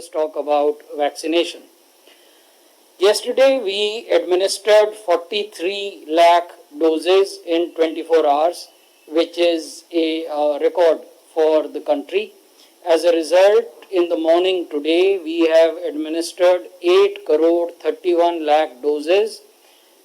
us talk about vaccination. Yesterday we administered 43 lakh doses in 24 hours, which is a record for the country. As a result, in the morning today we have administered 8 crore 31 lakh doses,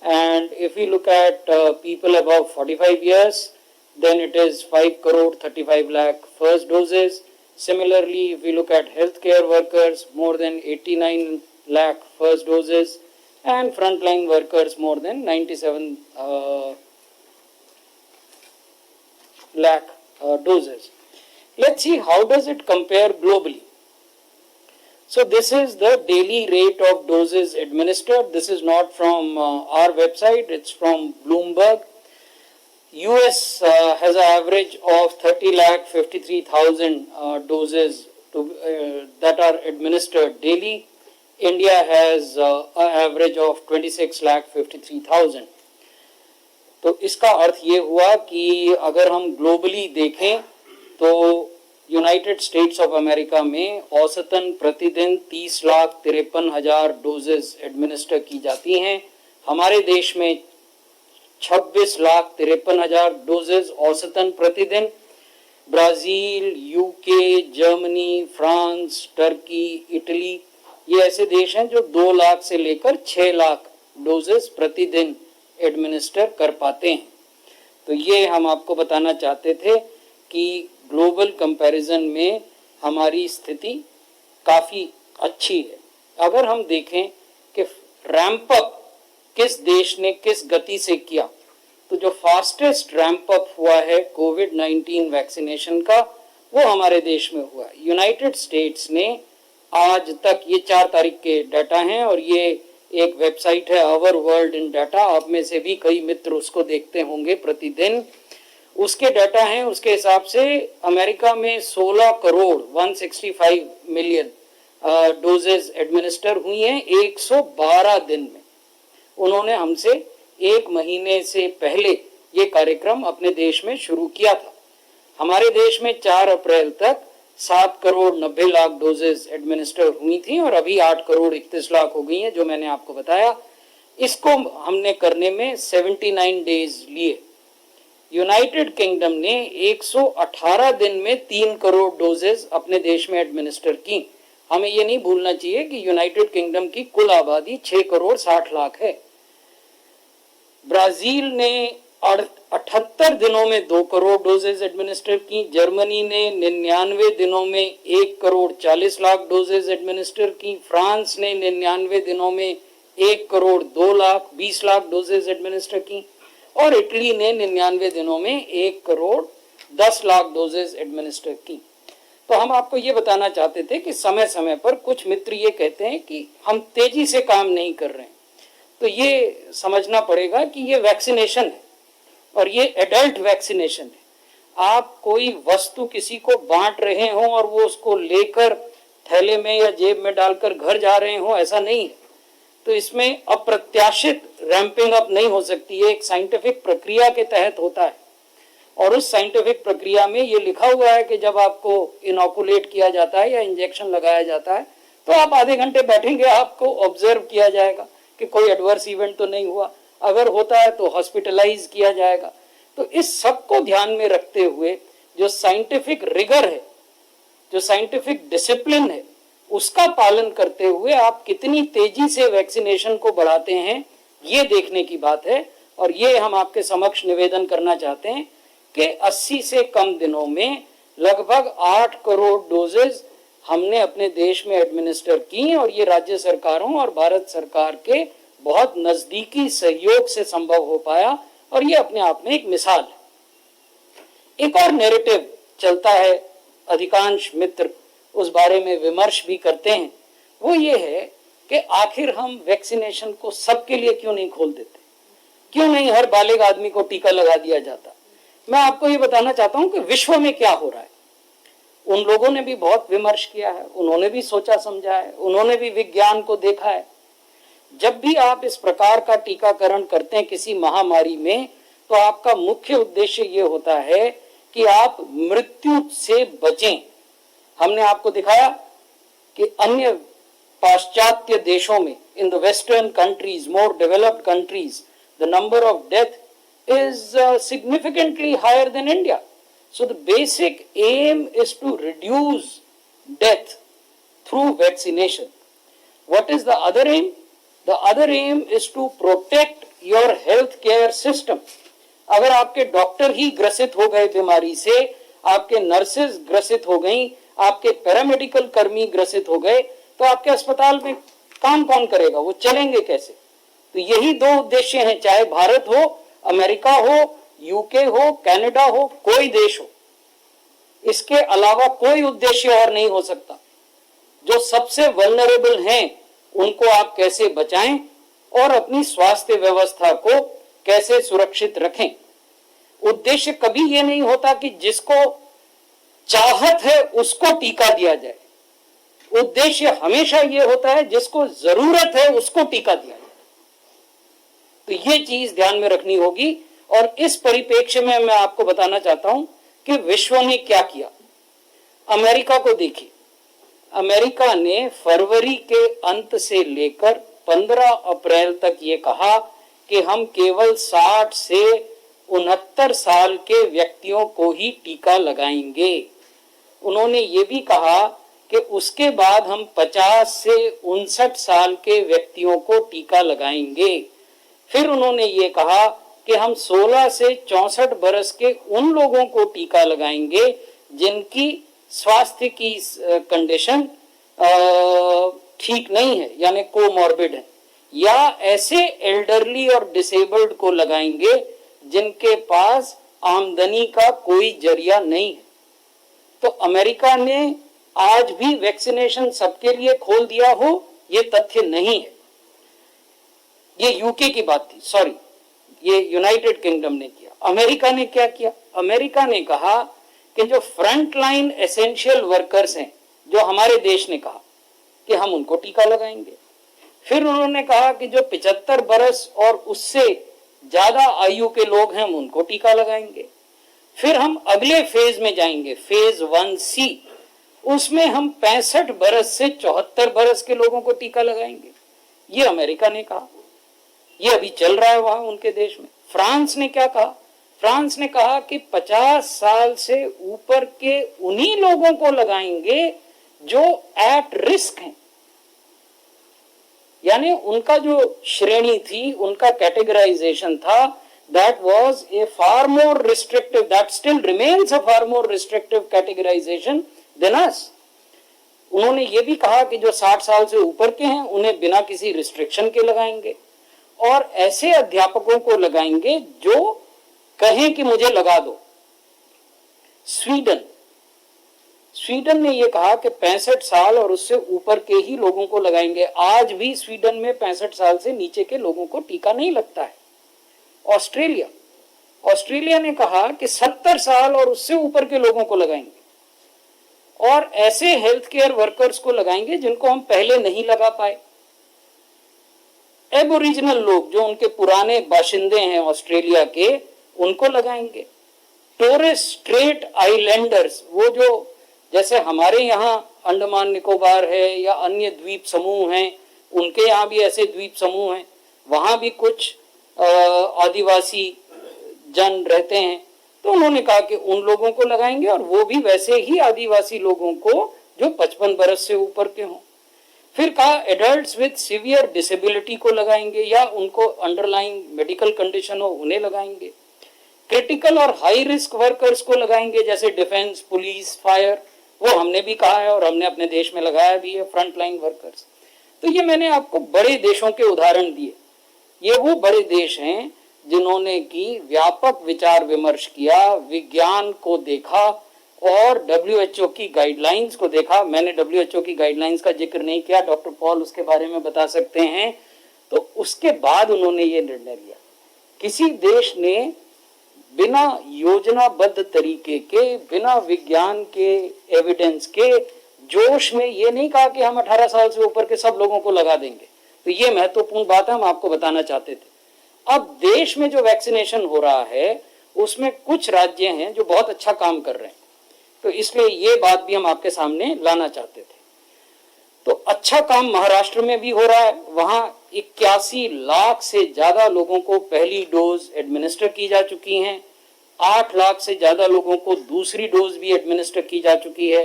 and if we look at people above 45 years, then it is 5 crore 35 lakh first doses. Similarly, if we look at healthcare workers, more than 89 lakh first doses, and frontline workers more than 97 lakh doses. Let's see how does it compare globally. So this is the daily rate of doses administered. This is not from our website, it's from Bloomberg. US has an average of 30,53,000 doses that are administered daily. India has an average of 26,53,000. तो इसका अर्थ ये हुआ कि अगर हम globally देखें तो United states of America में औसतन प्रतिदिन 30,53,000 डोजेस एडमिनिस्टर की जाती हैं। हमारे देश में 26,53,000 डोजेस औसतन प्रतिदिन। Brazil, UK, Germany, France, Turkey, Italy, ये ऐसे देश हैं जो 2 लाख से लेकर 6 लाख डोजेस प्रतिदिन एडमिनिस्टर कर पाते हैं। तो ये हम आपको बताना चाहते थे कि ग्लोबल कंपैरिजन में हमारी स्थिति काफ़ी अच्छी है। अगर हम देखें कि रैंप अप किस देश ने किस गति से किया, तो जो फास्टेस्ट रैंप अप हुआ है कोविड-19 वैक्सीनेशन का, वो हमारे देश में हुआ। यूनाइटेड स्टेट्स ने आज तक, ये 4 तारीख के डाटा हैं और ये एक वेबसाइट है आवर वर्ल्ड इन डाटा, आप में से भी कई मित्र उसको देखते होंगे प्रतिदिन, उसके डाटा हैं। उसके हिसाब से अमेरिका में 16 करोड़ 165 मिलियन डोजेज एडमिनिस्टर हुई हैं 112 दिन में। उन्होंने हमसे 1 महीने से पहले ये कार्यक्रम अपने देश में शुरू किया था। हमारे देश में 4 अप्रैल तक 7 करोड़ 90 लाख डोजेज एडमिनिस्टर हुई थी और अभी 8 करोड़ 31 लाख हो गई हैं, जो मैंने आपको बताया। इसको हमने करने में 79 डेज लिए। यूनाइटेड किंगडम ने 118 दिन में 3 करोड़ डोजेज अपने देश में एडमिनिस्टर की। हमें ये नहीं भूलना चाहिए कि यूनाइटेड किंगडम की कुल आबादी 6 करोड़ 60 लाख है। ब्राजील ने 78 दिनों में 2 करोड़ डोजेज एडमिनिस्टर की। जर्मनी ने 99 दिनों में 1 करोड़ 40 लाख डोजेज एडमिनिस्टर की। फ्रांस ने 99 दिनों में 1 करोड़ 2 लाख 20 लाख डोजेज एडमिनिस्टर की और इटली ने 99 दिनों में 1 करोड़ 10 लाख डोजेज एडमिनिस्टर की। तो हम आपको ये बताना चाहते थे कि समय समय पर कुछ मित्र ये कहते हैं कि हम तेजी से काम नहीं कर रहे हैं, तो ये समझना पड़ेगा कि ये वैक्सीनेशन है और ये एडल्ट वैक्सीनेशन है। आप कोई वस्तु किसी को बांट रहे हो और वो उसको लेकर थैले में या जेब में डालकर घर जा रहे हो, ऐसा नहीं है। तो इसमें अप्रत्याशित रैंपिंग अप नहीं हो सकती है, एक साइंटिफिक प्रक्रिया के तहत होता है। और उस साइंटिफिक प्रक्रिया में ये लिखा हुआ है कि जब आपको इनोकुलेट किया जाता है या इंजेक्शन लगाया जाता है तो आप आधे घंटे बैठेंगे, आपको ऑब्जर्व किया जाएगा कि कोई एडवर्स इवेंट तो नहीं हुआ, अगर होता है तो हॉस्पिटलाइज किया जाएगा। तो इस सब को ध्यान में रखते हुए जो साइंटिफिक रिगर है, जो साइंटिफिक डिसिप्लिन है, उसका पालन करते हुए आप कितनी तेजी से वैक्सीनेशन को बढ़ाते हैं, ये देखने की बात है। और ये हम आपके समक्ष निवेदन करना चाहते हैं कि 80 से कम दिनों में लगभग 8 करोड़ डोजेज हमने अपने देश में एडमिनिस्टर की और ये राज्य सरकारों और भारत सरकार के बहुत नजदीकी सहयोग से संभव हो पाया और ये अपने आप में एक मिसाल है। एक और नैरेटिव चलता है, अधिकांश मित्र उस बारे में विमर्श भी करते हैं, वो ये है कि आखिर हम वैक्सीनेशन को सबके लिए क्यों नहीं खोल देते, क्यों नहीं हर बालिग आदमी को टीका लगा दिया जाता। मैं आपको ये बताना चाहता हूं कि विश्व में क्या हो रहा है। उन लोगों ने भी बहुत विमर्श किया है, उन्होंने भी सोचा समझा है, उन्होंने भी विज्ञान को देखा है। जब भी आप इस प्रकार का टीकाकरण करते हैं किसी महामारी में, तो आपका मुख्य उद्देश्य ये होता है कि आप मृत्यु से बचें। हमने आपको दिखाया कि अन्य पाश्चात्य देशों में, in the western countries, more developed countries, the number of death is significantly higher than India. So the basic aim is to reduce death through vaccination. What is the other aim? The other aim is to protect your health care system. अगर आपके doctor ही ग्रसित हो गए बीमारी से, आपके nurses ग्रसित हो गई, आपके पैरामेडिकल कर्मी ग्रसित हो गए, तो आपके अस्पताल में काम कौन करेगा? वो चलेंगे कैसे? तो यही दो उद्देश्य हैं, चाहे भारत हो, अमेरिका हो, यूके हो, कनाडा हो, कोई देश हो। इसके अलावा कोई उद्देश्य और नहीं हो सकता। जो सबसे वल्नरेबल हैं उनको आप कैसे बचाएं और अपनी स्वास्थ्य व्यवस्था को कैसे सुरक्षित रखें। उद्देश्य कभी यह नहीं होता कि जिसको चाहत है उसको टीका दिया जाए। उद्देश्य हमेशा यह होता है जिसको जरूरत है उसको टीका दिया जाए। तो ये चीज ध्यान में रखनी होगी। और इस परिप्रेक्ष्य में मैं आपको बताना चाहता हूं कि विश्व ने क्या किया। अमेरिका को देखिए, अमेरिका ने फरवरी के अंत से लेकर 15 अप्रैल तक ये कहा कि हम केवल 60 से 69 साल के व्यक्तियों को ही टीका लगाएंगे। उन्होंने ये भी कहा कि उसके बाद हम 50 से 59 साल के व्यक्तियों को टीका लगाएंगे। फिर उन्होंने ये कहा कि हम 16 से 64 बरस के उन लोगों को टीका लगाएंगे जिनकी स्वास्थ्य की कंडीशन ठीक नहीं है, यानी कोमॉर्बिड है, या ऐसे एल्डरली और डिसेबल्ड को लगाएंगे जिनके पास आमदनी का कोई जरिया नहीं है। तो अमेरिका ने आज भी वैक्सीनेशन सबके लिए खोल दिया हो, ये तथ्य नहीं है। ये यूके की बात थी, सॉरी, ये यूनाइटेड किंगडम ने किया। अमेरिका ने क्या किया? अमेरिका ने कहा कि जो फ्रंट लाइन एसेंशियल वर्कर्स हैं, जो हमारे देश ने कहा कि हम उनको टीका लगाएंगे। फिर उन्होंने कहा कि जो 75 बरस और उससे ज्यादा आयु के लोग हैं हम उनको टीका लगाएंगे। फिर हम अगले फेज में जाएंगे, फेज 1C, उसमें हम 65 बरस से 74 बरस के लोगों को टीका लगाएंगे। ये अमेरिका ने कहा, ये अभी चल रहा है वहां उनके देश में। फ्रांस ने क्या कहा? फ्रांस ने कहा कि 50 साल से ऊपर के उन्हीं लोगों को लगाएंगे जो एट रिस्क हैं, यानी उनका जो श्रेणी थी, उनका कैटेगराइजेशन था, that was a far more restrictive, that still remains a far more restrictive categorization than us. उन्होंने ये भी कहा कि जो 60 साल से ऊपर के हैं उन्हें बिना किसी रिस्ट्रिक्शन के लगाएंगे, और ऐसे अध्यापकों को लगाएंगे जो कहें कि मुझे लगा दो। स्वीडन ने यह कहा कि 65 साल और उससे ऊपर के ही लोगों को लगाएंगे। आज भी स्वीडन में 65 साल से नीचे के लोगों को टीका नहीं लगता है। ऑस्ट्रेलिया ने कहा कि 70 साल और उससे ऊपर के लोगों को लगाएंगे, और ऐसे हेल्थ केयर वर्कर्स को लगाएंगे जिनको हम पहले नहीं लगा पाए। एबोरिजिनल लोग, जो उनके पुराने बाशिंदे हैं ऑस्ट्रेलिया के, उनको लगाएंगे। टोरेस स्ट्रेट आइलैंडर्स, वो जो जैसे हमारे यहाँ अंडमान निकोबार है या अन्य द्वीप समूह हैं, उनके यहाँ भी ऐसे द्वीप समूह हैं, वहां भी कुछ आदिवासी जन रहते हैं, तो उन्होंने कहा कि उन लोगों को लगाएंगे, और वो भी वैसे ही आदिवासी लोगों को जो 55 बरस से ऊपर के हों। फिर कहा एडल्ट्स विद सीवियर डिसेबिलिटी को लगाएंगे, या उनको अंडरलाइन मेडिकल कंडीशन हो उन्हें लगाएंगे। क्रिटिकल और हाई रिस्क वर्कर्स को लगाएंगे, जैसे डिफेंस, पुलिस, फायर, वो हमने भी कहा है और हमने अपने देश में लगाया भी है, फ्रंट लाइन वर्कर्स। तो ये मैंने आपको बड़े देशों के उदाहरण दिए। ये वो बड़े देश हैं जिन्होंने की व्यापक विचार विमर्श किया, विज्ञान को देखा और WHO की गाइडलाइंस को देखा। मैंने WHO की गाइडलाइंस का जिक्र नहीं किया, डॉक्टर पॉल उसके बारे में बता सकते हैं। तो उसके बाद उन्होंने ये निर्णय लिया। किसी देश ने बिना योजनाबद्ध तरीके के, बिना विज्ञान के एविडेंस के जोश में ये नहीं कहा कि हम 18 साल से ऊपर के सब लोगों को लगा देंगे। तो ये महत्वपूर्ण बात है, हम आपको बताना चाहते थे। अब देश में जो वैक्सीनेशन हो रहा है उसमें कुछ राज्य हैं जो बहुत अच्छा काम कर रहे हैं, तो इसलिए ये बात भी हम आपके सामने लाना चाहते थे। तो अच्छा काम महाराष्ट्र में भी हो रहा है, वहां 81 लाख से ज्यादा लोगों को पहली डोज एडमिनिस्टर की जा चुकी हैं, 8 लाख से ज्यादा लोगों को दूसरी डोज भी एडमिनिस्टर की जा चुकी है।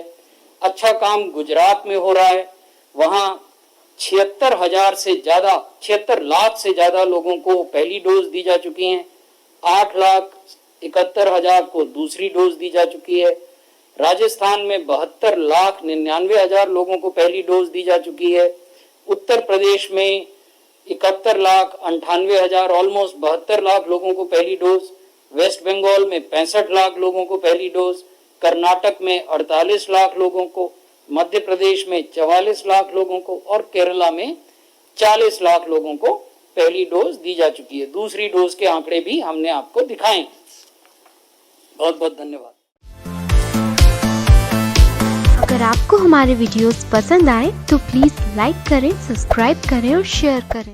अच्छा काम गुजरात में हो रहा है, वहां 76 लाख से ज्यादा लोगों को पहली डोज दी जा चुकी है, 8,71,000 को दूसरी डोज दी जा चुकी है। राजस्थान में 72,99,000 लोगों को पहली डोज दी जा चुकी है। उत्तर प्रदेश में 71,98,000 ऑलमोस्ट 72 लाख लोगों को पहली डोज। वेस्ट बंगाल में 65 लाख लोगों को पहली डोज, कर्नाटक में 48 लाख लोगों को, मध्य प्रदेश में 44 लाख लोगों को और केरला में 40 लाख लोगों को पहली डोज दी जा चुकी है। दूसरी डोज के आंकड़े भी हमने आपको दिखाए। बहुत बहुत धन्यवाद। अगर आपको हमारे वीडियोस पसंद आए तो प्लीज लाइक करें, सब्सक्राइब करें और शेयर करें।